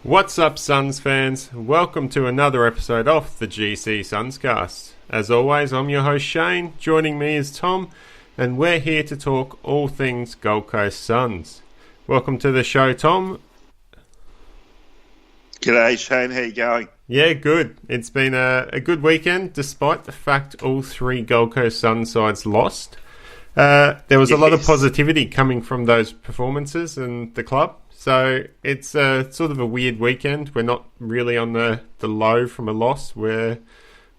What's up, Suns fans? Welcome to another episode of the GC Sunscast. As always, I'm your host Shane. Joining me is Tom, and we're here to talk all things Gold Coast Suns. Welcome to the show, Tom. G'day, Shane. How you going? Yeah, good. It's been a good weekend, despite the fact all three Gold Coast Sun sides lost. There was a lot of positivity coming from those performances and the club. So it's sort of a weird weekend. We're not really on the low from a loss. We're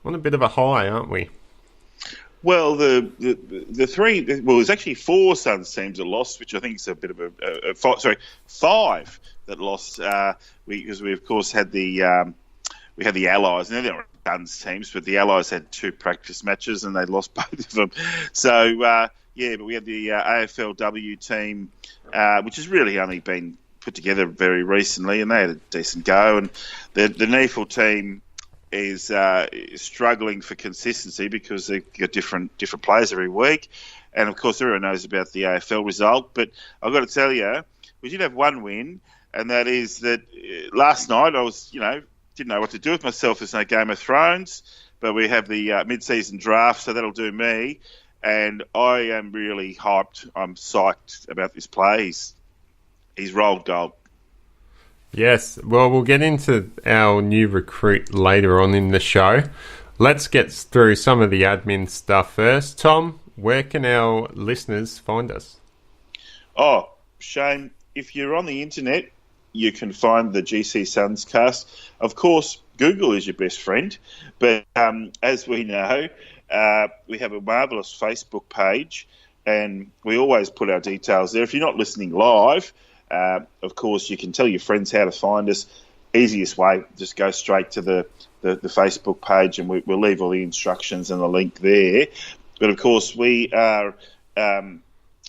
on a bit of a high, aren't we? Well, the three, there's actually four Suns teams that lost, which I think is a bit of five that lost. Because we of course had the Allies, and they're not Suns teams, but the Allies had two practice matches and they lost both of them. So but we had the AFLW team, which has really only been put together very recently, and they had a decent go. And the NEAFL team is struggling for consistency because they've got different players every week. And of course, everyone knows about the AFL result. But I've got to tell you, we did have one win, and that is that last night I was, didn't know what to do with myself. There's no Game of Thrones, but we have the mid-season draft, so that'll do me. And I am really hyped. I'm psyched about this play. He's rolled gold. Yes, well, we'll get into our new recruit later on in the show. Let's get through some of the admin stuff first. Tom, where can our listeners find us? Oh, Shane, if you're on the internet, you can find the GC Sunscast. Of course, Google is your best friend, but as we know, we have a marvellous Facebook page, and we always put our details there. If you're not listening live, of course, you can tell your friends how to find us. Easiest way, just go straight to the Facebook page, and we'll leave all the instructions and the link there. But of course, we are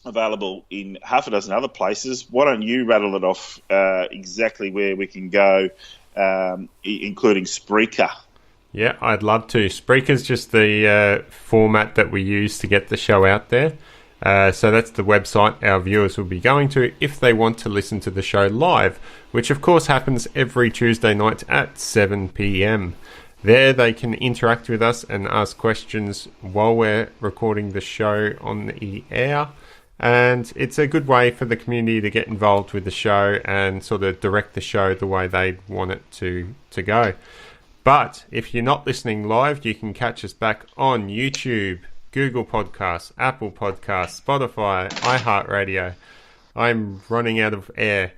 available in half a dozen other places. Why don't you rattle it off exactly where we can go, including Spreaker? Yeah, I'd love to. Spreaker's just the format that we use to get the show out there. So that's the website our viewers will be going to if they want to listen to the show live, which of course happens every Tuesday night at 7 p.m. There they can interact with us and ask questions while we're recording the show on the air. And it's a good way for the community to get involved with the show and sort of direct the show the way they want it to go. But if you're not listening live, you can catch us back on YouTube, Google Podcasts, Apple Podcasts, Spotify, iHeartRadio. I'm running out of air.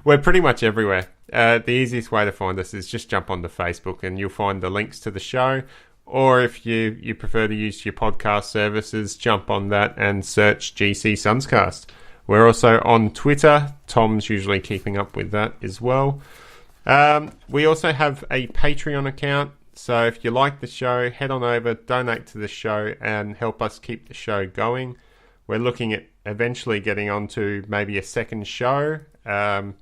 We're pretty much everywhere. The easiest way to find us is just jump onto Facebook and you'll find the links to the show. Or if you prefer to use your podcast services, jump on that and search GC Sunscast. We're also on Twitter. Tom's usually keeping up with that as well. We also have a Patreon account. So if you like the show, head on over, donate to the show and help us keep the show going. We're looking at eventually getting onto maybe a second show. And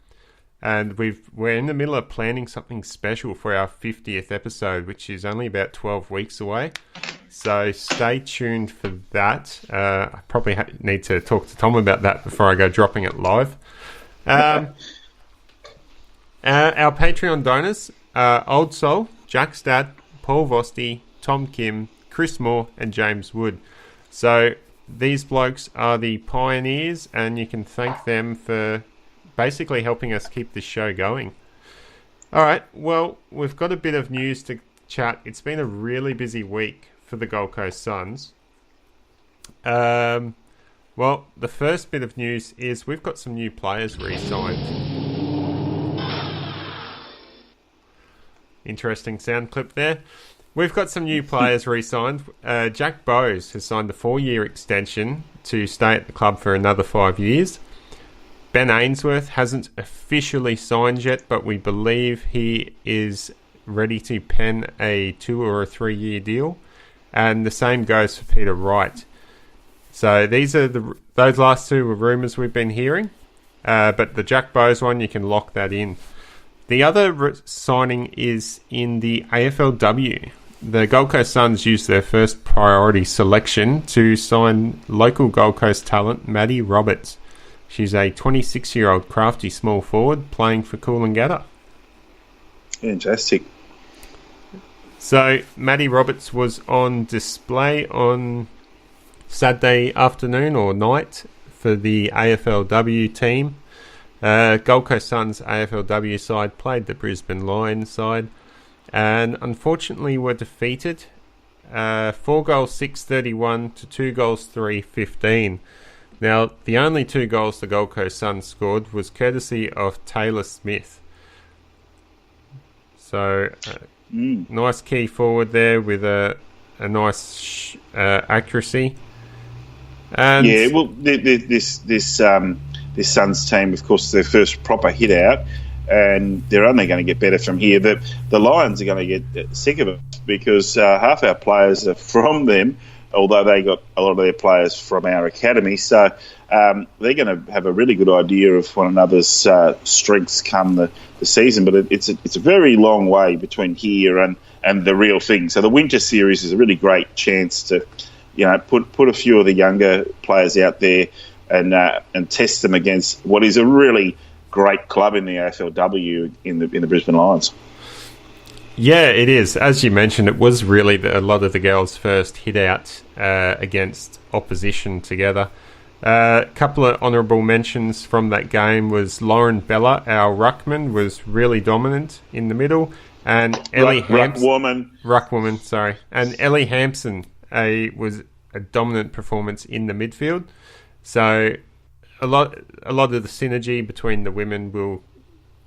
we're in the middle of planning something special for our 50th episode, which is only about 12 weeks away. So stay tuned for that. I probably need to talk to Tom about that before I go dropping it live. Our Patreon donors are Old Soul, Jack Stad, Paul Vosti, Tom Kim, Chris Moore, and James Wood. So these blokes are the pioneers, and you can thank them for basically helping us keep this show going. All right, well, we've got a bit of news to chat. It's been a really busy week for the Gold Coast Suns. Well, the first bit of news is we've got some new players re-signed. Interesting sound clip there. We've got some new players re-signed. Jack Bowes has signed a 4-year extension to stay at the club for another 5 years. Ben Ainsworth hasn't officially signed yet, but we believe he is ready to pen a 2 or a 3-year deal. And the same goes for Peter Wright. So these are those last two were rumours we've been hearing. But the Jack Bowes one, you can lock that in. The other signing is in the AFLW. The Gold Coast Suns used their first priority selection to sign local Gold Coast talent Maddie Roberts. She's a 26-year-old crafty small forward playing for Coolangatta. Fantastic. So, Maddie Roberts was on display on Saturday afternoon or night for the AFLW team. Gold Coast Suns AFLW side played the Brisbane Lions side and unfortunately were defeated 4 goals 6-31 to 2 goals 3-15. Now, the only 2 goals the Gold Coast Suns scored was courtesy of Taylor Smith. So, nice key forward there with a nice accuracy. And yeah, well, this Suns team, of course, their first proper hit out, and they're only going to get better from here. The Lions are going to get sick of it because half our players are from them, although they got a lot of their players from our academy. So they're going to have a really good idea of one another's strengths come the season. But it's a very long way between here and the real thing. So the winter series is a really great chance to, put a few of the younger players out there and test them against what is a really great club in the AFLW in the Brisbane Lions. Yeah, it is. As you mentioned, it was really a lot of the girls' first hit out against opposition together. A couple of honourable mentions from that game was Lauren Bella, our ruckman, was really dominant in the middle, and Ellie Ruckwoman, sorry, and Ellie Hampson was a dominant performance in the midfield. So a lot of the synergy between the women will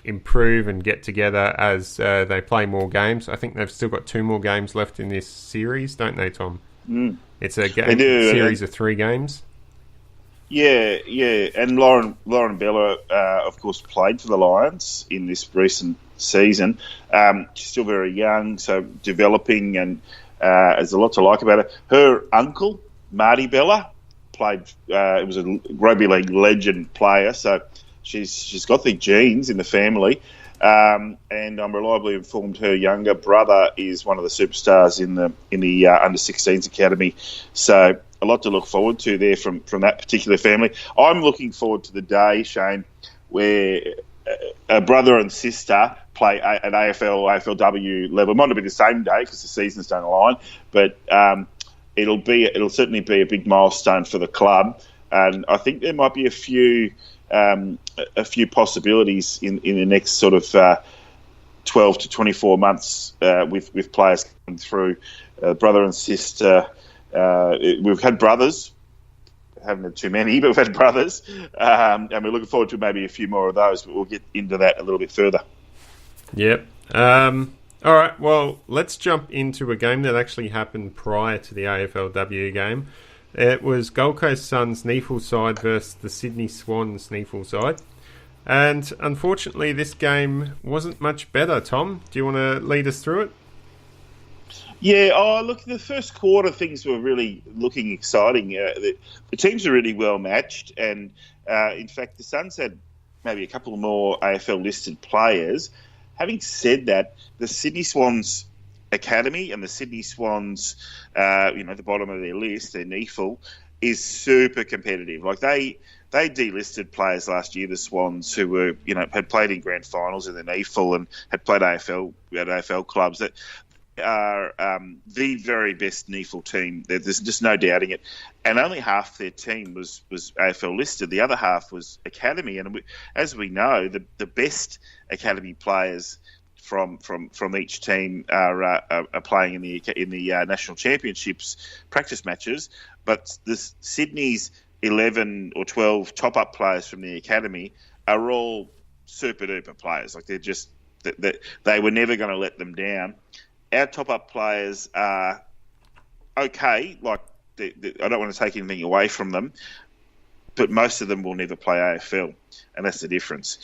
improve and get together as they play more games. I think they've still got 2 more games left in this series, don't they, Tom? It's a series of 3 games. Yeah, and Lauren Bella, of course, played for the Lions in this recent season. She's still very young, so developing, and there's a lot to like about her. Her uncle, Marty Bella, played. It was a rugby league legend player, so she's got the genes in the family. And I'm reliably informed her younger brother is one of the superstars in the under-16s academy. So a lot to look forward to there from that particular family. I'm looking forward to the day, Shane, where a brother and sister play at AFL or AFLW level. It might not be the same day because the seasons don't align, but it'll certainly be a big milestone for the club. And I think there might be a few possibilities in the next sort of 12 to 24 months with players coming through. Brother and sister. We've had brothers. Haven't had too many, but we've had brothers. And we're looking forward to maybe a few more of those, but we'll get into that a little bit further. Yep. All right, well, let's jump into a game that actually happened prior to the AFLW game. It was Gold Coast Suns NEAFL side versus the Sydney Swans NEAFL side. And unfortunately, this game wasn't much better. Tom, do you want to lead us through it? Yeah, look, the first quarter things were really looking exciting. The teams are really well matched, and in fact, the Suns had maybe a couple more AFL-listed players. Having said that, the Sydney Swans Academy and the Sydney Swans, the bottom of their list, their NEAFL, is super competitive. Like they delisted players last year, the Swans, who were, had played in grand finals in the NEAFL and had played AFL at AFL clubs. That are the very best NEAFL team. There's just no doubting it. And only half their team was AFL listed. The other half was academy. And as we know, the best academy players from each team are playing in the national championships practice matches. But the Sydney's 11 or 12 top-up players from the academy are all super-duper players. Like they're just they were never going to let them down. Our top-up players are okay. Like I don't want to take anything away from them, but most of them will never play AFL, and that's the difference.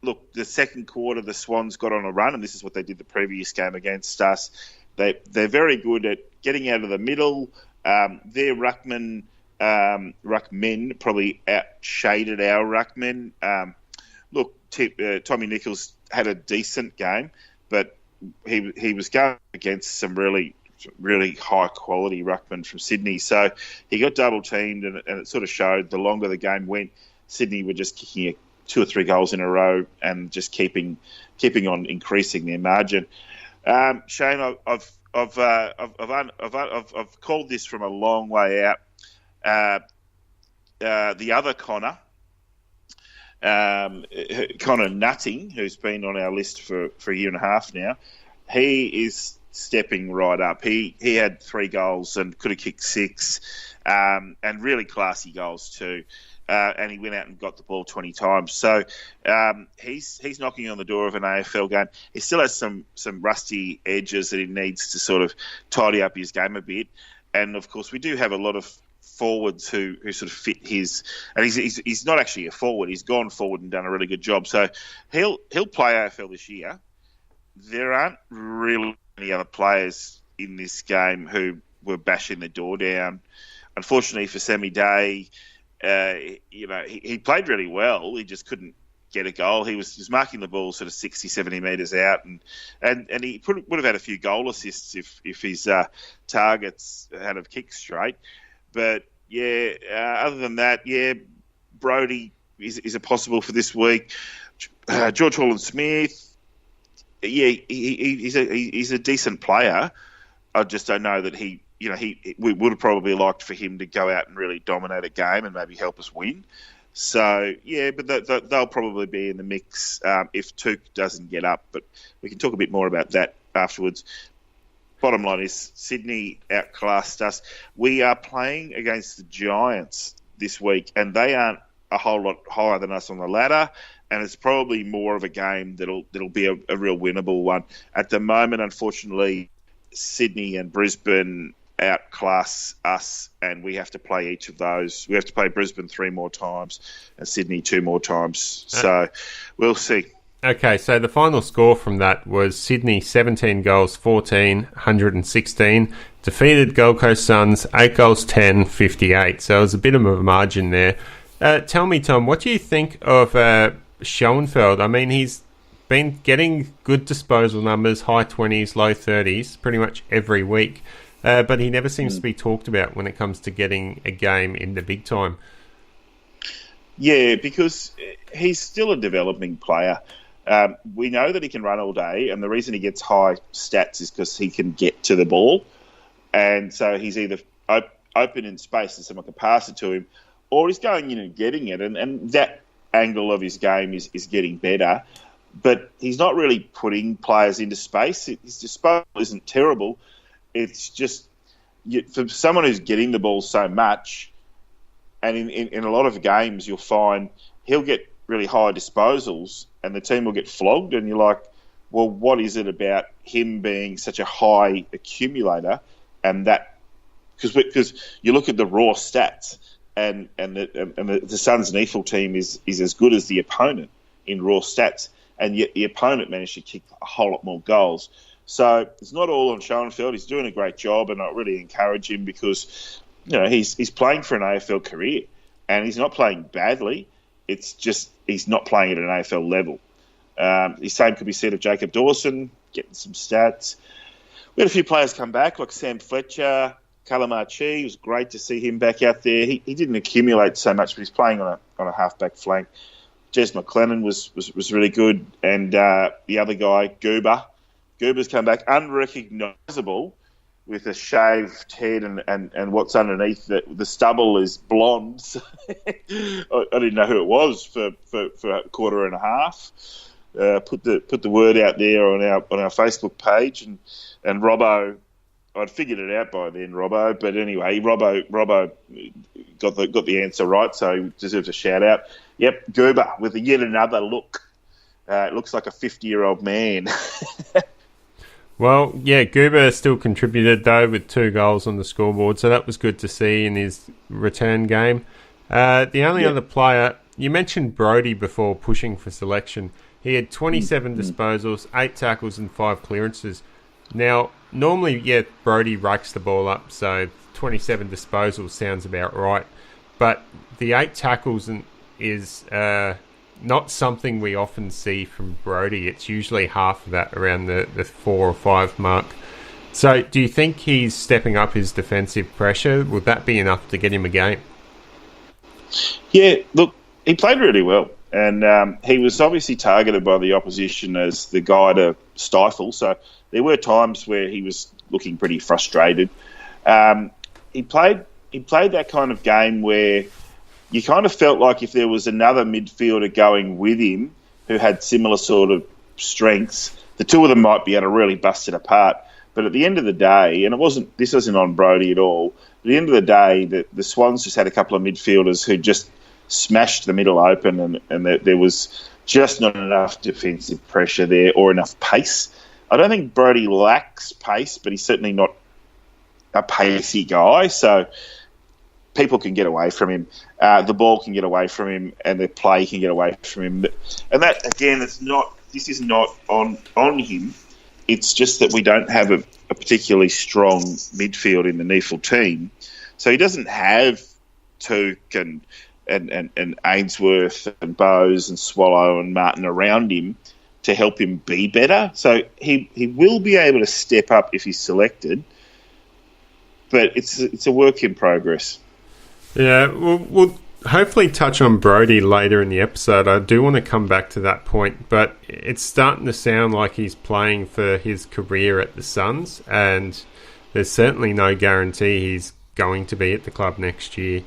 Look, the second quarter, the Swans got on a run, and this is what they did the previous game against us. They're very good at getting out of the middle. Their ruckmen probably outshaded our ruckmen. Look, Tommy Nichols had a decent game, but he was going against some really really high quality ruckman from Sydney. So he got double teamed, and it sort of showed. The longer the game went, Sydney were just kicking 2 or 3 goals in a row and just keeping on increasing their margin. Shane, I've called this from a long way out. The other Connor Nutting, who's been on our list for a year and a half now, he is stepping right up. He had 3 goals and could have kicked 6, and really classy goals too. And he went out and got the ball 20 times. So he's knocking on the door of an AFL game. He still has some rusty edges that he needs to sort of tidy up his game a bit. And of course, we do have a lot of forwards who sort of fit his, and he's not actually a forward. He's gone forward and done a really good job. So he'll play AFL this year. There aren't really any other players in this game who were bashing the door down. Unfortunately for Sammy Day, he played really well. He just couldn't get a goal. He was marking the ball sort of 60, 70 metres out, and he would have had a few goal assists if his targets had have kicked straight. But other than that, Brodie is a possible for this week. George Holland-Smith, he's a decent player. I just don't know that we would have probably liked for him to go out and really dominate a game and maybe help us win. So, but they'll probably be in the mix if Touk doesn't get up. But we can talk a bit more about that afterwards. Bottom line is Sydney outclassed us. We are playing against the Giants this week, and they aren't a whole lot higher than us on the ladder, and it's probably more of a game that'll be a real winnable one. At the moment, unfortunately, Sydney and Brisbane outclass us, and we have to play each of those. We have to play Brisbane 3 more times and Sydney 2 more times. So we'll see. Okay, so the final score from that was Sydney 17 goals 14, 116. Defeated Gold Coast Suns 8 goals 10, 58. So it was a bit of a margin there. Tell me, Tom, what do you think of Schoenfeld? I mean, he's been getting good disposal numbers, high 20s, low 30s, pretty much every week. But he never seems to be talked about when it comes to getting a game in the big time. Yeah, because he's still a developing player. We know that he can run all day, and the reason he gets high stats is because he can get to the ball. And so he's either open in space and someone can pass it to him, or he's going in and getting it. And that angle of his game is getting better. But he's not really putting players into space. His disposal isn't terrible. It's just for someone who's getting the ball so much, and in a lot of games you'll find he'll get really high disposals and the team will get flogged, and you're like, well, what is it about him being such a high accumulator? And that because you look at the raw stats, and the Suns NEAFL team is as good as the opponent in raw stats, and yet the opponent managed to kick a whole lot more goals. So it's not all on Schoenfeld. He's doing a great job, and I really encourage him because he's playing for an AFL career, and he's not playing badly. It's just he's not playing at an AFL level. The same could be said of Jacob Dawson, getting some stats. We had a few players come back, like Sam Fletcher, Kalamarchi. It was great to see him back out there. He didn't accumulate so much, but he's playing on a half-back flank. Jez McLennan was really good, and the other guy, Goober's come back unrecognisable with a shaved head and what's underneath the stubble is blonde. So I didn't know who it was for a quarter and a half. Put the word out there on our Facebook page, and Robbo, I'd figured it out by then, Robbo. But anyway, Robbo got the answer right, so he deserves a shout out. Yep, Goober with yet another look. It looks like a 50-year-old man. Well, yeah, Goober still contributed, though, with 2 goals on the scoreboard, so that was good to see in his return game. The only other player, you mentioned Brodie before pushing for selection. He had 27 disposals, 8 tackles and 5 clearances. Now, normally, Brodie rakes the ball up, so 27 disposals sounds about right. But the 8 tackles is not something we often see from Brodie. It's usually half of that, around the 4 or 5 mark. So, do you think he's stepping up his defensive pressure? Would that be enough to get him a game? Yeah, look, he played really well. And he was obviously targeted by the opposition as the guy to stifle. So there were times where he was looking pretty frustrated. He played that kind of game where you kind of felt like if there was another midfielder going with him who had similar sort of strengths, the two of them might be able to really bust it apart. But at the end of the day, and this wasn't on Brodie at all, at the end of the day, the Swans just had a couple of midfielders who just smashed the middle open, and there was just not enough defensive pressure there or enough pace. I don't think Brodie lacks pace, but he's certainly not a pacey guy, so people can get away from him. The ball can get away from him, and the play can get away from him. And that, again, this is not on him. It's just that we don't have a particularly strong midfield in the NEAFL team. So he doesn't have Took and Ainsworth and Bowes and Swallow and Martin around him to help him be better. So he will be able to step up if he's selected, but it's a work in progress. Yeah, we'll hopefully touch on Brodie later in the episode. I do want to come back to that point, but it's starting to sound like he's playing for his career at the Suns, and there's certainly no guarantee he's going to be at the club next year.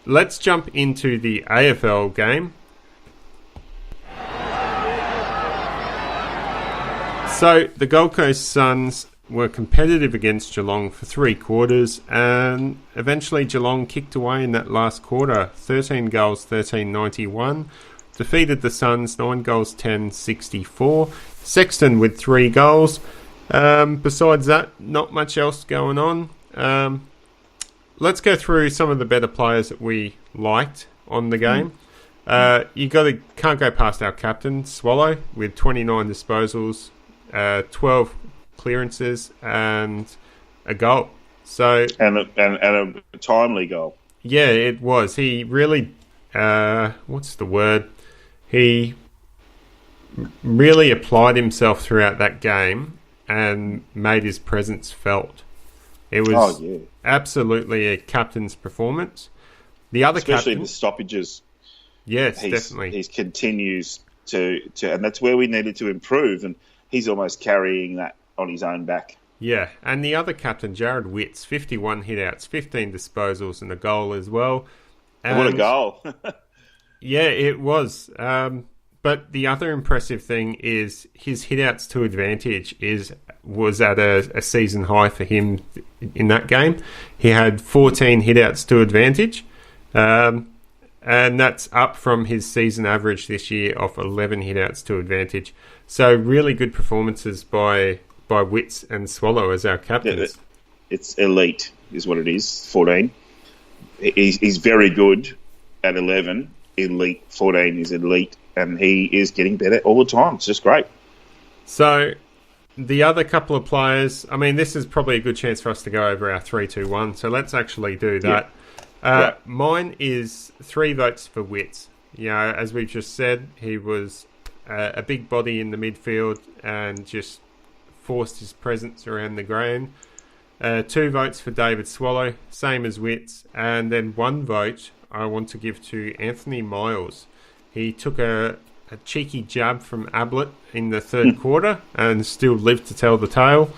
Let's jump into the AFL game. So the Gold Coast Suns were competitive against Geelong for 3 quarters, and eventually Geelong kicked away in that last quarter. 13 goals, 13.91. Defeated the Suns 9 goals, 10.64. Sexton with 3 goals. Besides that, not much else going on. Let's go through some of the better players that we liked on the game. Can't go past our captain, Swallow, with 29 disposals, 12 clearances, and a goal. So and a timely goal. Yeah, it was. He really, what's the word? He really applied himself throughout that game and made his presence felt. It was absolutely a captain's performance. The other especially captain, the stoppages. Yes, definitely. He continues to, and that's where we needed to improve, and he's almost carrying that on his own back. Yeah, and the other captain, Jared Witts, 51 hitouts, 15 disposals, and a goal as well. And what a goal. Yeah, it was. But the other impressive thing is his hitouts to advantage was at a season high for him in that game. He had 14 hitouts to advantage, and that's up from his season average this year of 11 hitouts to advantage. So really good performances by Witts and Swallow as our captains. It's elite is what it is, 14. He's very good at 11. Elite, 14 is elite. And he is getting better all the time. It's just great. So, the other couple of players, I mean, this is probably a good chance for us to go over our 3-2-1. So, let's actually do that. Yeah. Mine is 3 votes for Witts. You know, as we've just said, he was a big body in the midfield and just forced his presence around the ground. 2 votes for David Swallow, same as Witts. And then 1 vote I want to give to Anthony Miles. He took a cheeky jab from Ablett in the third quarter and still lived to tell the tale.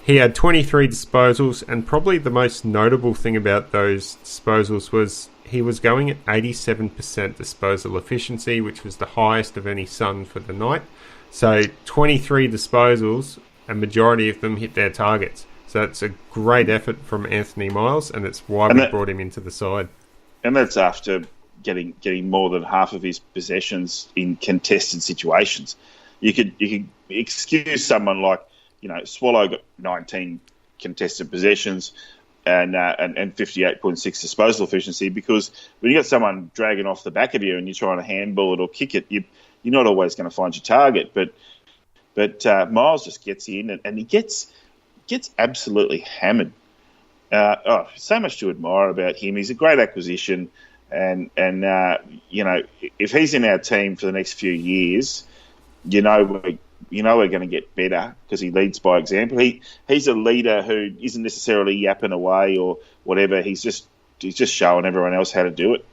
He had 23 disposals, and probably the most notable thing about those disposals was he was going at 87% disposal efficiency, which was the highest of any Sun for the night. So 23 disposals, a majority of them hit their targets. So it's a great effort from Anthony Miles, and it's why we brought him into the side. And that's after getting more than half of his possessions in contested situations. You could excuse someone like, Swallow got 19 contested possessions and 58.6 disposal efficiency, because when you got someone dragging off the back of you and you're trying to handball it or kick it, you're not always going to find your target. But Miles just gets in and he gets absolutely hammered. So much to admire about him. He's a great acquisition. And if he's in our team for the next few years, we're going to get better because he leads by example. He's a leader who isn't necessarily yapping away or whatever. He's just showing everyone else how to do it.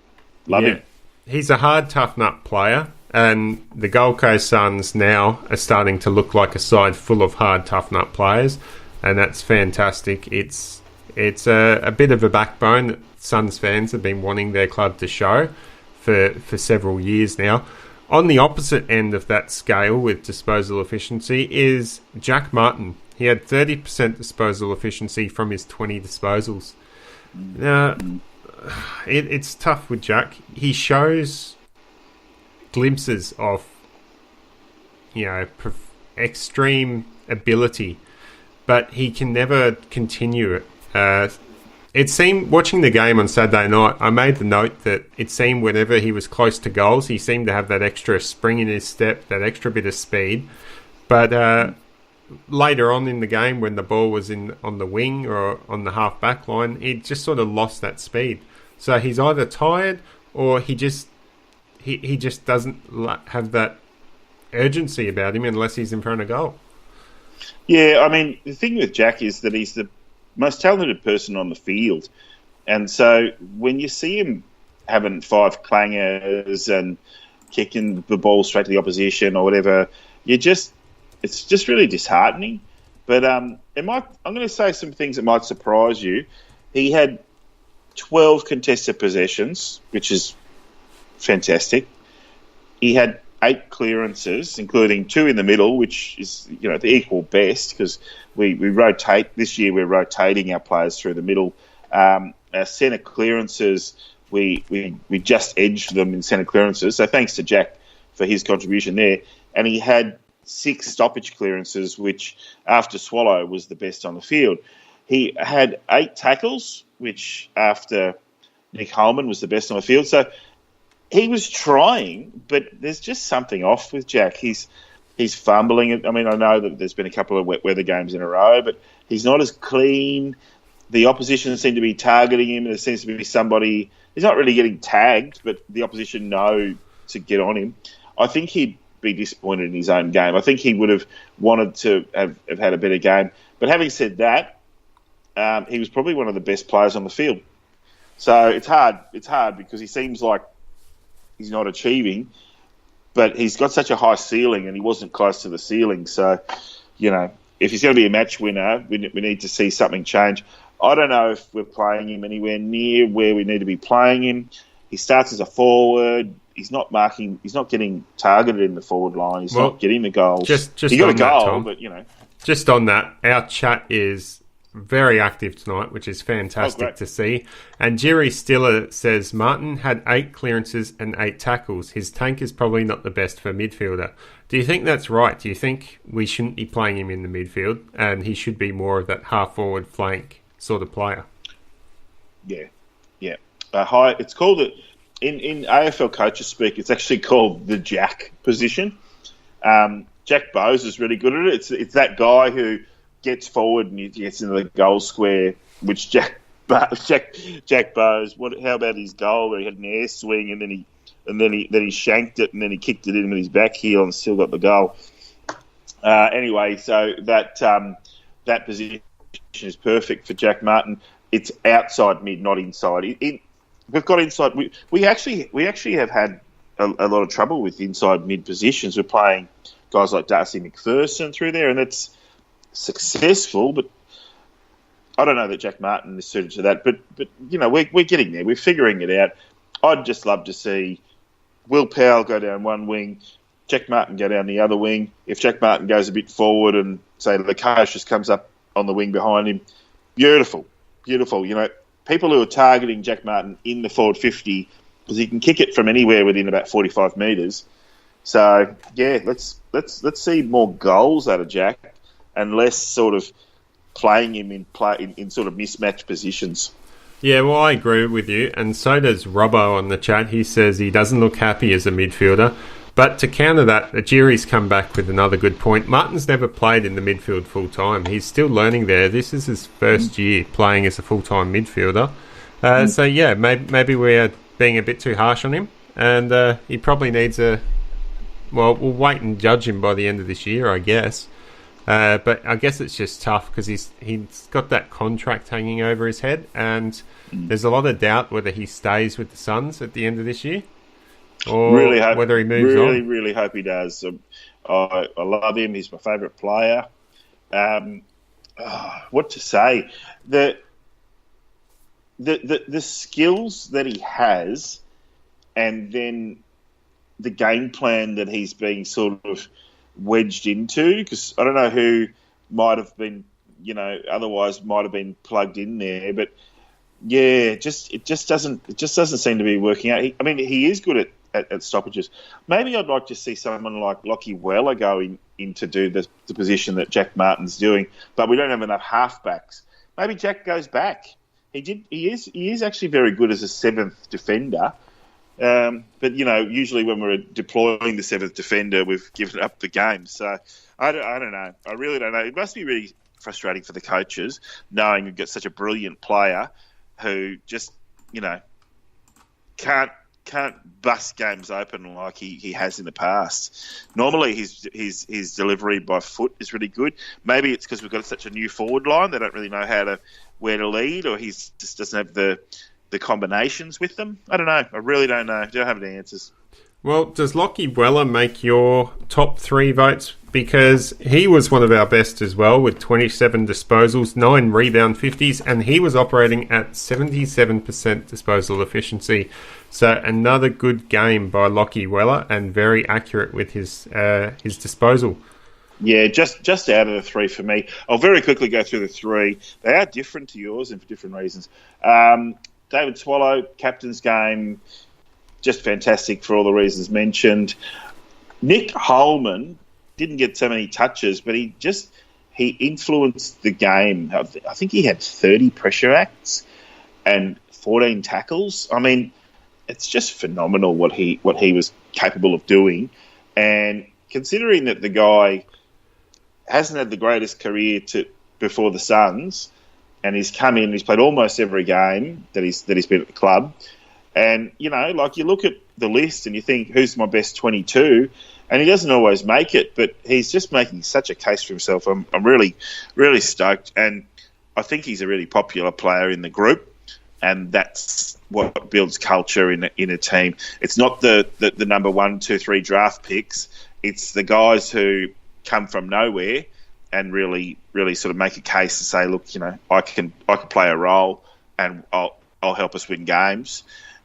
Love him. He's a hard, tough nut player, and the Gold Coast Suns now are starting to look like a side full of hard, tough nut players, and that's fantastic. It's a bit of a backbone that Suns fans have been wanting their club to show for several years now. On the opposite end of that scale with disposal efficiency is Jack Martin. He had 30% disposal efficiency from his 20 disposals. Now, it's tough with Jack. He shows glimpses of, extreme ability, but he can never continue it. It seemed, watching the game on Saturday night, I made the note that it seemed whenever he was close to goals, he seemed to have that extra spring in his step, that extra bit of speed. But later on in the game, when the ball was on the wing or on the half-back line, he just sort of lost that speed. So he's either tired or he just doesn't have that urgency about him unless he's in front of goal. Yeah, I mean, the thing with Jack is that he's the most talented person on the field. And so when you see him having 5 clangers and kicking the ball straight to the opposition or whatever, it's just really disheartening. But I'm going to say some things that might surprise you. He had 12 contested possessions, which is fantastic. He had 8 clearances, including 2 in the middle, which is, the equal best because we rotate. This year we're rotating our players through the middle. Our centre clearances, we just edged them in centre clearances. So thanks to Jack for his contribution there. And he had 6 stoppage clearances, which after Swallow was the best on the field. He had 8 tackles, which after Nick Holman was the best on the field. So he was trying, but there's just something off with Jack. He's fumbling. I mean, I know that there's been a couple of wet weather games in a row, but he's not as clean. The opposition seem to be targeting him. There seems to be somebody. He's not really getting tagged, but the opposition know to get on him. I think he'd be disappointed in his own game. I think he would have wanted to have had a better game. But having said that, he was probably one of the best players on the field. So it's hard. It's hard because he seems like he's not achieving, but he's got such a high ceiling and he wasn't close to the ceiling. So, if he's going to be a match winner, we need to see something change. I don't know if we're playing him anywhere near where we need to be playing him. He starts as a forward. He's not getting targeted in the forward line. He's not getting the goals. He got a goal, Tom, but Just on that, our chat is very active tonight, which is fantastic to see. And Jerry Stiller says Martin had 8 clearances and 8 tackles. His tank is probably not the best for midfielder. Do you think that's right? Do you think we shouldn't be playing him in the midfield and he should be more of that half-forward flank sort of player? Yeah. It's called it in AFL coaches speak. It's actually called the Jack position. Jack Bowes is really good at it. It's that guy who gets forward and he gets into the goal square, which Jack Bowes. How about his goal where he had an air swing and then he shanked it and then he kicked it in with his back heel and still got the goal. Anyway, so that position is perfect for Jack Martin. It's outside mid, not inside. We've got inside. We actually have had a lot of trouble with inside mid positions. We're playing guys like Darcy McPherson through there, and it's successful, but I don't know that Jack Martin is suited to that. But we're getting there. We're figuring it out. I'd just love to see Will Powell go down one wing, Jack Martin go down the other wing. If Jack Martin goes a bit forward and say Lukash just comes up on the wing behind him, beautiful. People who are targeting Jack Martin in the forward 50 because he can kick it from anywhere within about 45 metres. So yeah, let's see more goals out of Jack and less sort of playing him in sort of mismatched positions. Yeah, well, I agree with you, and so does Robbo on the chat. He says he doesn't look happy as a midfielder. But to counter that, Ajiri's come back with another good point. Martin's never played in the midfield full-time. He's still learning there. This is his first year playing as a full-time midfielder. So, yeah, maybe we're being a bit too harsh on him, and he probably needs Well, we'll wait and judge him by the end of this year, I guess. But I guess it's just tough because he's got that contract hanging over his head, and there's a lot of doubt whether he stays with the Suns at the end of this year or whether he moves on. Really hope he does. I love him. He's my favourite player. What to say? The skills that he has, and then the game plan that he's being sort of wedged into, because I don't know who might have been, otherwise might have been plugged in there, but yeah, it just doesn't seem to be working out. He is good at stoppages. Maybe I'd like to see someone like Lockie Weller go in to do the position that Jack Martin's doing, but we don't have enough halfbacks. Maybe Jack goes back. He is actually very good as a seventh defender. But usually when we're deploying the seventh defender, we've given up the game. So I don't know. I really don't know. It must be really frustrating for the coaches knowing you've got such a brilliant player who just can't bust games open like he has in the past. Normally his delivery by foot is really good. Maybe it's because we've got such a new forward line; they don't really know where to lead, or he just doesn't have the combinations with them. I don't know. I really don't know. Don't have any answers. Well, does Lockie Weller make your top 3 votes? Because he was one of our best as well, with 27 disposals, 9 rebound 50s, and he was operating at 77% disposal efficiency. So another good game by Lockie Weller, and very accurate with his disposal. Yeah, just out of the 3 for me. I'll very quickly go through the 3. They are different to yours and for different reasons. David Swallow, captain's game, just fantastic for all the reasons mentioned. Nick Holman didn't get so many touches, but he influenced the game. I think he had 30 pressure acts and 14 tackles. I mean, it's just phenomenal what he was capable of doing. And considering that the guy hasn't had the greatest career before the Suns, and he's come in, he's played almost every game that he's been at the club. And, you look at the list and you think, who's my best 22? And he doesn't always make it, but he's just making such a case for himself. I'm really, really stoked. And I think he's a really popular player in the group, and that's what builds culture in a team. It's not the number 1, 2, 3 draft picks. It's the guys who come from nowhere and really, really sort of make a case to say, look, I can play a role, and I'll help us win games.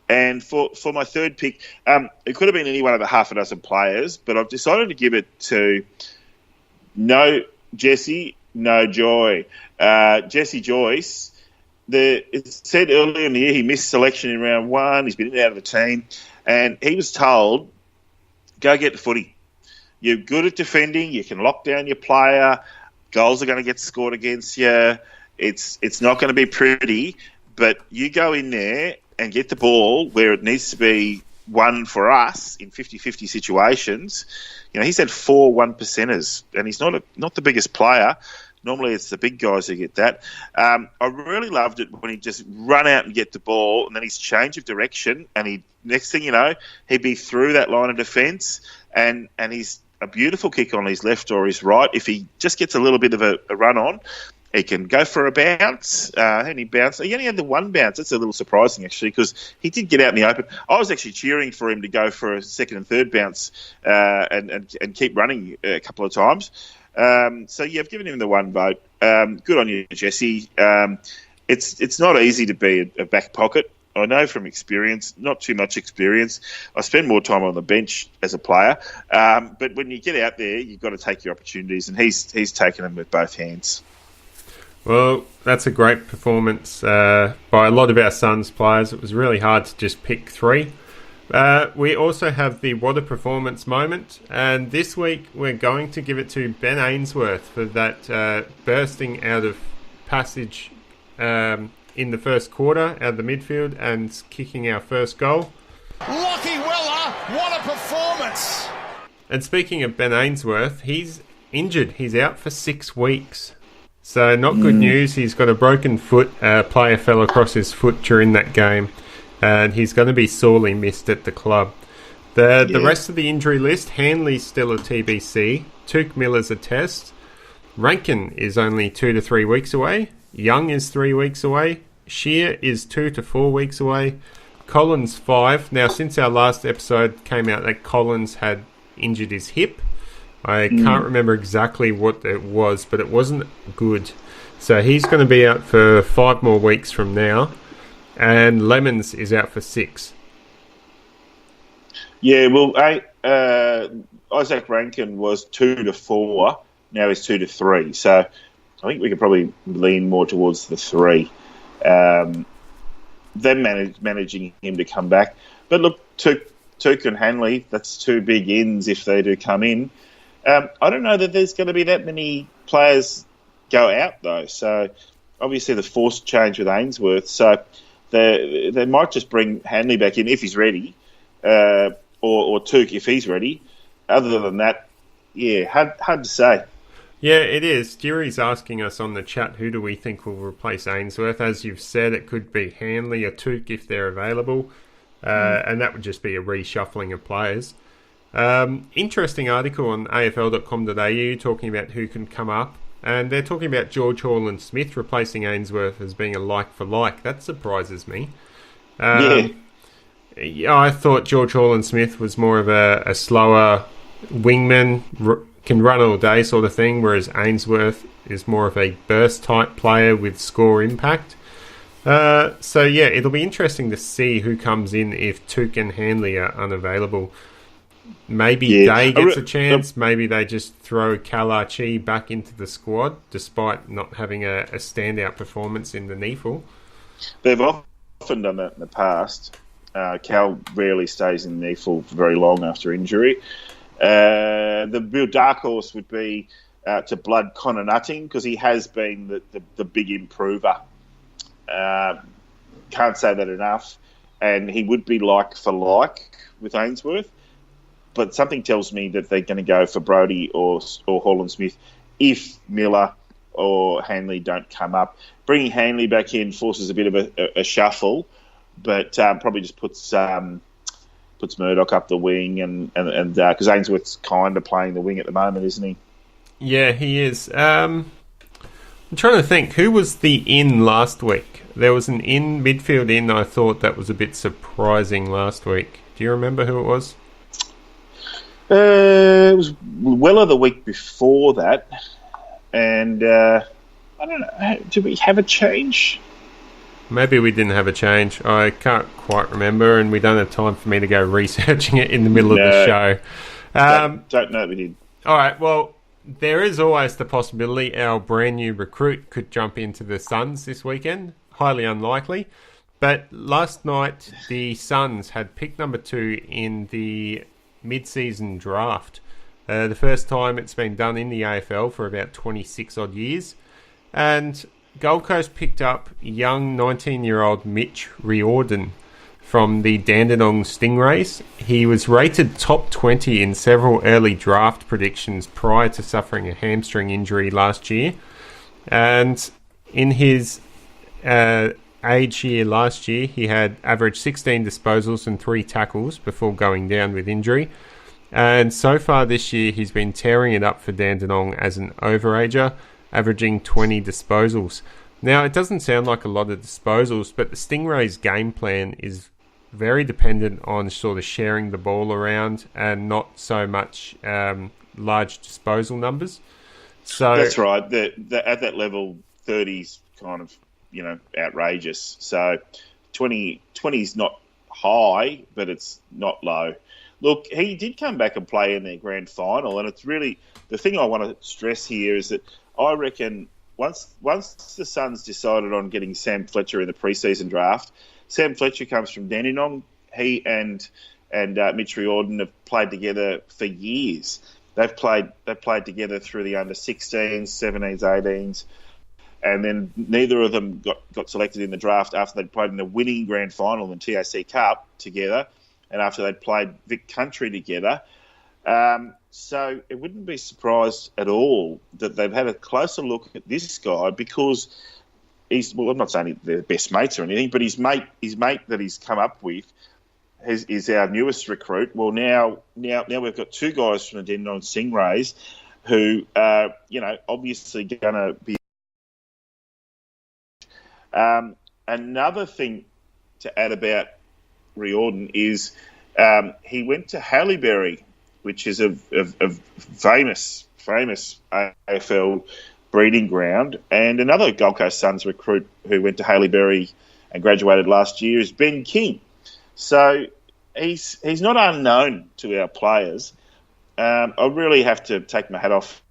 And for my third pick, it could have been any one of the half a dozen players, but I've decided to give it to no Jesse, no Joy. Jesse Joyce, it said earlier in the year he missed selection in round 1. He's been in and out of the team, and he was told, go get the footy. You're good at defending. You can lock down your player. Goals are going to get scored against you. It's not going to be pretty, but you go in there and get the ball where it needs to be won for us in 50-50 situations. He's had 4 1-percenters, and he's not the biggest player. Normally it's the big guys who get that. I really loved it when he just run out and get the ball, and then his change of direction, and next thing you know, he'd be through that line of defence, and he's a beautiful kick on his left or his right. If he just gets a little bit of a run on, he can go for a bounce, and he bounced. He only had the 1 bounce. That's a little surprising, actually, because he did get out in the open. I was actually cheering for him to go for a second and third bounce and keep running a couple of times. So, yeah, I've given him the 1 vote. Good on you, Jesse. It's not easy to be a back pocket. I know from experience, not too much experience. I spend more time on the bench as a player. But when you get out there, you've got to take your opportunities, and he's taken them with both hands. Well, that's a great performance by a lot of our Suns players. It was really hard to just pick 3. We also have the What a Performance moment, and this week we're going to give it to Ben Ainsworth for that bursting out of passage in the first quarter out of the midfield and kicking our first goal. Lockie Weller, what a performance! And speaking of Ben Ainsworth, he's injured. He's out for 6 weeks. So not good news. He's got a broken foot. A player fell across his foot during that game, and he's going to be sorely missed at the club. The rest of the injury list, Hanley's still a TBC, Tuke Miller's a test, Rankin is only 2 to 3 weeks away, Young is 3 weeks away, Shear is 2 to 4 weeks away, Collins 5. Now, since our last episode came out that Collins had injured his hip, I can't remember exactly what it was, but it wasn't good. So he's going to be out for 5 more weeks from now, and Lemons is out for 6. Yeah, well, Isaac Rankin was 2 to 4. Now he's 2 to 3. So I think we could probably lean more towards the 3. Them managing him to come back. But look, Tuke and Hanley, that's 2 big ins if they do come in. I don't know that there's going to be that many players go out, though. So obviously the forced change with Ainsworth. So they might just bring Hanley back in if he's ready. Or Tuke if he's ready. Other than that, yeah, hard to say. Yeah, it is. Jerry's asking us on the chat, who do we think will replace Ainsworth? As you've said, it could be Hanley or Tuke if they're available. And that would just be a reshuffling of players. Interesting article on AFL.com.au talking about who can come up. And they're talking about George Hall-Smith replacing Ainsworth as being a like-for-like. That surprises me. Yeah, I thought George Hall-Smith was more of a slower wingman, can run all day sort of thing, whereas Ainsworth is more of a burst-type player with score impact. So, yeah, it'll be interesting to see who comes in if Tuke and Hanley are unavailable. Maybe Day gets a chance. Maybe they just throw Kalachi back into the squad, despite not having a standout performance in the NEAFL. They've often done that in the past. Cal rarely stays in the NEAFL for very long after injury. The real dark horse would be to blood Connor Nutting, because he has been the big improver. Can't say that enough. And he would be like for like with Ainsworth. But something tells me that they're going to go for Brodie or Hall-Smith if Miller or Hanley don't come up. Bringing Hanley back in forces a bit of a shuffle, but probably just puts Murdoch up the wing, and because Ainsworth's kind of playing the wing at the moment, isn't he? Yeah, he is. I'm trying to think, who was the in last week? There was an midfield in, I thought that was a bit surprising last week. Do you remember who it was? It was Weller the week before that, and I don't know. Did we have a change? Maybe we didn't have a change. I can't quite remember, and we don't have time for me to go researching it in the middle of the show. Don't know if we did. All right, well, there is always the possibility our brand new recruit could jump into the Suns this weekend. Highly unlikely. But last night, the Suns had pick number 2 in the mid-season draft. The first time it's been done in the AFL for about 26 odd years. And Gold Coast picked up young 19-year-old Mitch Riordan from the Dandenong Stingrays. He was rated top 20 in several early draft predictions prior to suffering a hamstring injury last year. And in his age year last year, he had averaged 16 disposals and 3 tackles before going down with injury. And so far this year, he's been tearing it up for Dandenong as an overager, averaging 20 disposals. Now, it doesn't sound like a lot of disposals, but the Stingrays' game plan is very dependent on sort of sharing the ball around and not so much large disposal numbers. So that's right. At that level, 30's kind of, outrageous. So 20 is not high, but it's not low. Look, he did come back and play in their grand final, and it's really the thing I want to stress here is that I reckon once the Suns decided on getting Sam Fletcher in the preseason draft, Sam Fletcher comes from Dandenong. He and Mitch Riordan have played together for years. They've played together through the under 16s, 17s, 18s. And then neither of them got selected in the draft after they'd played in the winning grand final in TAC Cup together, and after they'd played Vic Country together. So it wouldn't be surprised at all that they've had a closer look at this guy, because I'm not saying they're best mates or anything, but his mate that he's come up with is our newest recruit. Well, now we've got two guys from the Dandenong Stingrays who are, obviously going to be. Another thing to add about Riordan is he went to Haileybury, which is a famous AFL breeding ground, and another Gold Coast Suns recruit who went to Haileybury and graduated last year is Ben King. So he's not unknown to our players. I really have to take my hat off.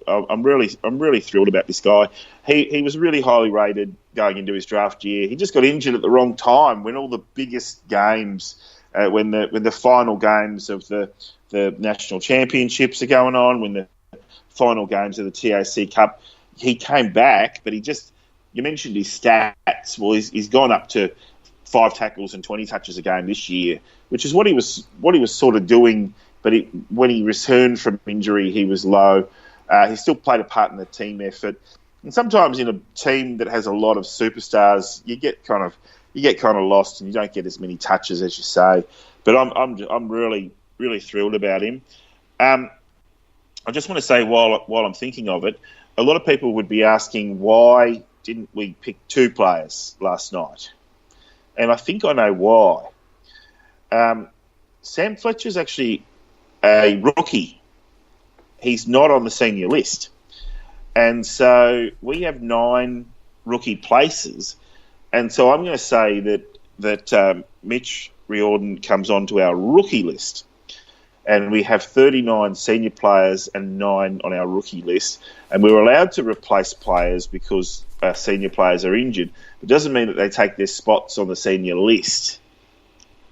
I'm really thrilled about this guy. He was really highly rated going into his draft year. He just got injured at the wrong time when all the biggest games, when the final games of the national championships are going on, when the final games of the TAC Cup, he came back, but you mentioned his stats. Well, he's gone up to 5 tackles and 20 touches a game this year, which is what he was sort of doing. But when he returned from injury, he was low. He still played a part in the team effort, and sometimes in a team that has a lot of superstars, you get kind of lost and you don't get as many touches as you say. But I'm really thrilled about him. I just want to say while I'm thinking of it, a lot of people would be asking why didn't we pick 2 players last night, and I think I know why. Sam Fletcher's actually a rookie. He's not on the senior list. And so we have 9 rookie places. And so I'm going to say that Mitch Riordan comes onto our rookie list. And we have 39 senior players and 9 on our rookie list. And we're allowed to replace players because our senior players are injured. It doesn't mean that they take their spots on the senior list.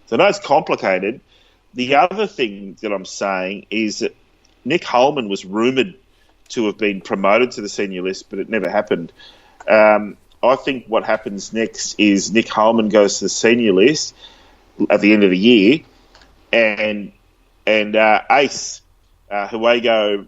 So I know it's complicated. The other thing that I'm saying is that Nick Holman was rumoured to have been promoted to the senior list, but it never happened. I think what happens next is Nick Holman goes to the senior list at the end of the year, and Ace, Huego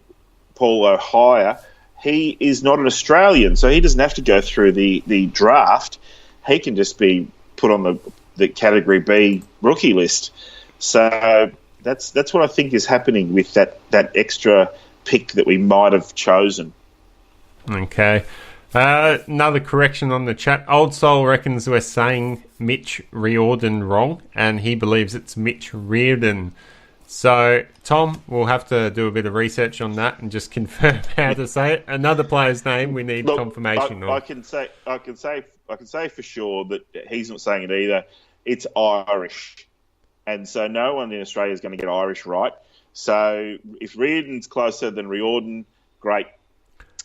Paul O'Hire, he is not an Australian, so he doesn't have to go through the draft. He can just be put on the Category B rookie list. So that's what I think is happening with that extra pick that we might have chosen. Okay. Another correction on the chat. Old Soul reckons we're saying Mitch Riordan wrong, and he believes it's Mitch Riordan. So, Tom, we'll have to do a bit of research on that and just confirm how to say it. Another player's name we need confirmation on. I can say for sure that he's not saying it either. It's Irish. And so no one in Australia is going to get Irish right. So if Riordan's closer than Riordan, great.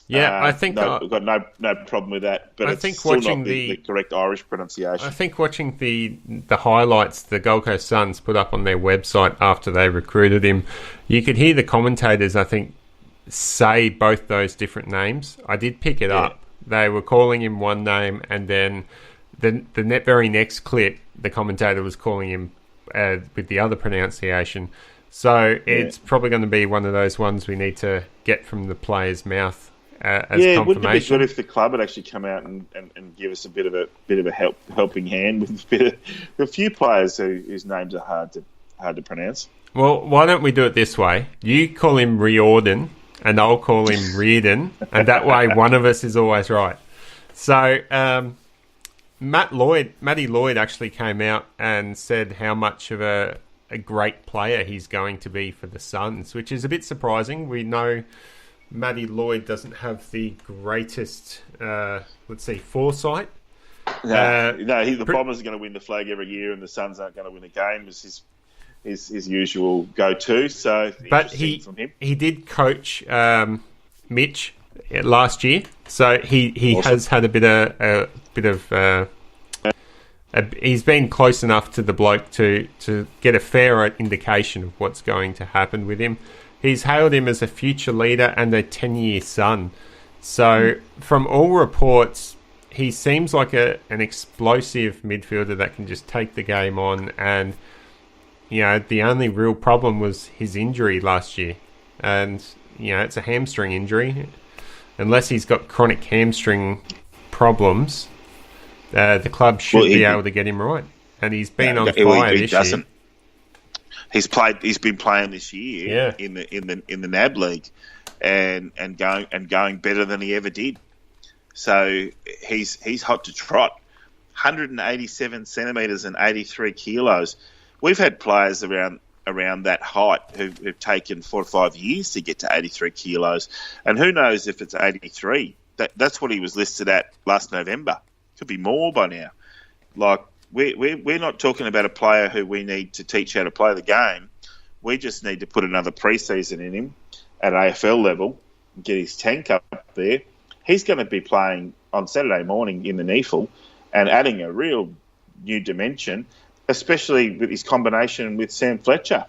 Yeah, I think we've got no problem with that. But it's still not the correct Irish pronunciation. I think watching the highlights the Gold Coast Suns put up on their website after they recruited him, you could hear the commentators, I think, say both those different names. I did pick it up. They were calling him one name, and then the very next clip, the commentator was calling him with the other pronunciation. So it's probably going to be one of those ones we need to get from the player's mouth as confirmation. Wouldn't it be good if the club had actually come out and give us a bit of a helping hand with a few players whose names are hard to pronounce? Well, why don't we do it this way? You call him Riordan, and I'll call him Riordan, and that way one of us is always right. So Matty Lloyd actually came out and said how much of a great player he's going to be for the Suns, which is a bit surprising. We know Matty Lloyd doesn't have the greatest, foresight. The Bombers are going to win the flag every year, and the Suns aren't going to win a game. It's his usual go-to. So, but from him. He did coach Mitch last year, so he awesome. Has had a bit of. He's been close enough to the bloke to get a fair indication of what's going to happen with him. He's hailed him as a future leader and a 10-year son. So from all reports, he seems like an explosive midfielder that can just take the game on. And, the only real problem was his injury last year. And, it's a hamstring injury. Unless he's got chronic hamstring problems, the club should be able to get him right. And he's been on fire this year. He's been playing this year Yeah. in the NAB league, and going better than he ever did. So he's hot to trot. 187 centimetres and 83 kilos. We've had players around that height who've taken 4 or 5 years to get to 83 kilos, and who knows if it's 83. That's what he was listed at last November. Could be more by now. Like we're not talking about a player who we need to teach how to play the game. We just need to put another pre-season in him at AFL level, get his tank up there. He's going to be playing on Saturday morning in the NEAFL and adding a real new dimension, especially with his combination with Sam Fletcher.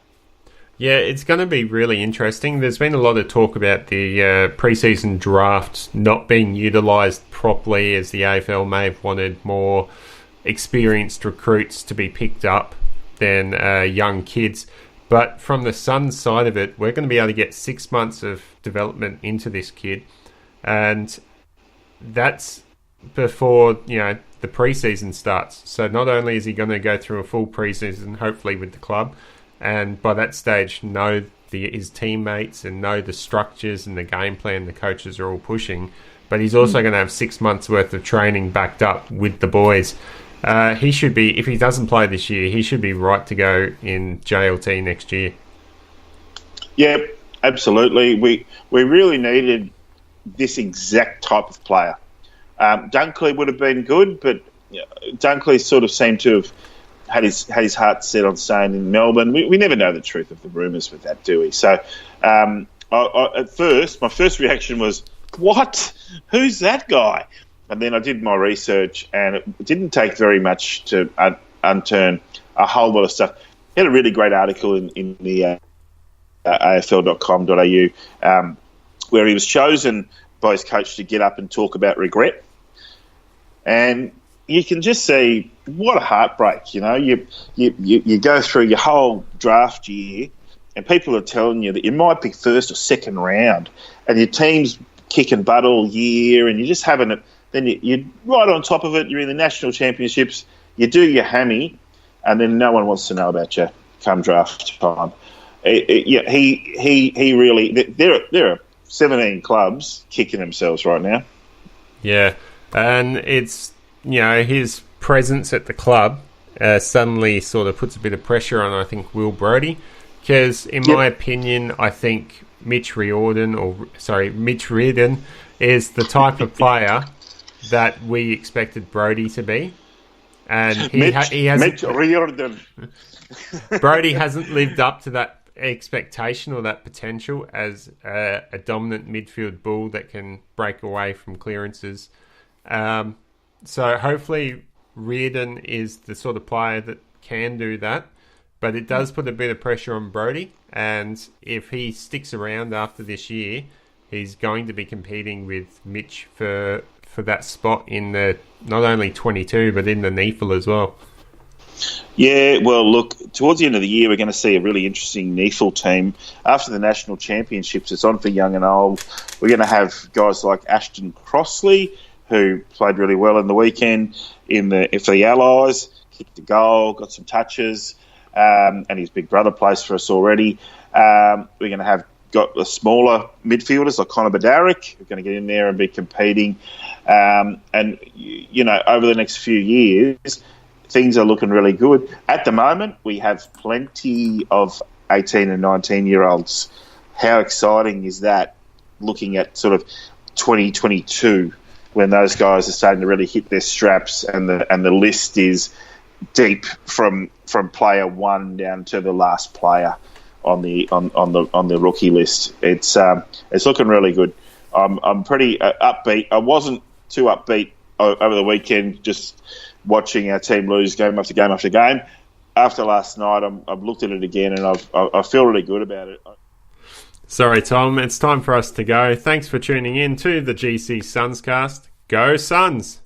Yeah, it's going to be really interesting. There's been a lot of talk about the pre-season draft not being utilised properly, as the AFL may have wanted more experienced recruits to be picked up than young kids. But from the Suns side of it, we're going to be able to get 6 months of development into this kid, and that's before the pre-season starts. So not only is he going to go through a full pre-season, hopefully with the club, and by that stage know his teammates and know the structures and the game plan the coaches are all pushing, but he's also going to have 6 months worth of training backed up with the boys. He should be, if he doesn't play this year, he should be right to go in JLT next year. Yeah, absolutely. We really needed this exact type of player. Dunkley would have been good, but Dunkley sort of seemed to have had his heart set on staying in Melbourne. We never know the truth of the rumours with that, do we? So at first, my first reaction was, what? Who's that guy? And then I did my research, and it didn't take very much to unturn a whole lot of stuff. He had a really great article in the AFL.com.au where he was chosen by his coach to get up and talk about regret. And you can just see what a heartbreak. You go through your whole draft year, and people are telling you that you might be first or second round, and your team's kicking butt all year, and you're just having it. Then you're right on top of it. You're in the national championships. You do your hammy, and then no one wants to know about you come draft time. He really. There are 17 clubs kicking themselves right now. Yeah, and it's his presence at the club suddenly sort of puts a bit of pressure on, I think, Will Brodie, because in my opinion, I think Mitch Riordan is the type of player that we expected Brodie to be, and he hasn't. Mitch Riordan. Brodie hasn't lived up to that expectation or that potential as a dominant midfield bull that can break away from clearances. So hopefully Riordan is the sort of player that can do that, but it does put a bit of pressure on Brodie, and if he sticks around after this year, he's going to be competing with Mitch for that spot in the not only 22 but in the NEAFL as well. Yeah, well, look, towards the end of the year, we're going to see a really interesting NEAFL team. After the national championships, it's on for young and old. We're going to have guys like Ashton Crossley, who played really well in the weekend for the Allies, kicked a goal, got some touches, and his big brother plays for us already. We're going to got the smaller midfielders like Connor Badaric, who are going to get in there and be competing. And, over the next few years, things are looking really good. At the moment, we have plenty of 18 and 19-year-olds. How exciting is that, looking at sort of 2022, when those guys are starting to really hit their straps, and the list is deep from player one down to the last player on the rookie list. It's looking really good. I'm pretty upbeat. I wasn't too upbeat over the weekend, just watching our team lose game after game after game. After last night, I've looked at it again, and I feel really good about it. Sorry, Tom, it's time for us to go. Thanks for tuning in to the GC Sunscast. Go Suns!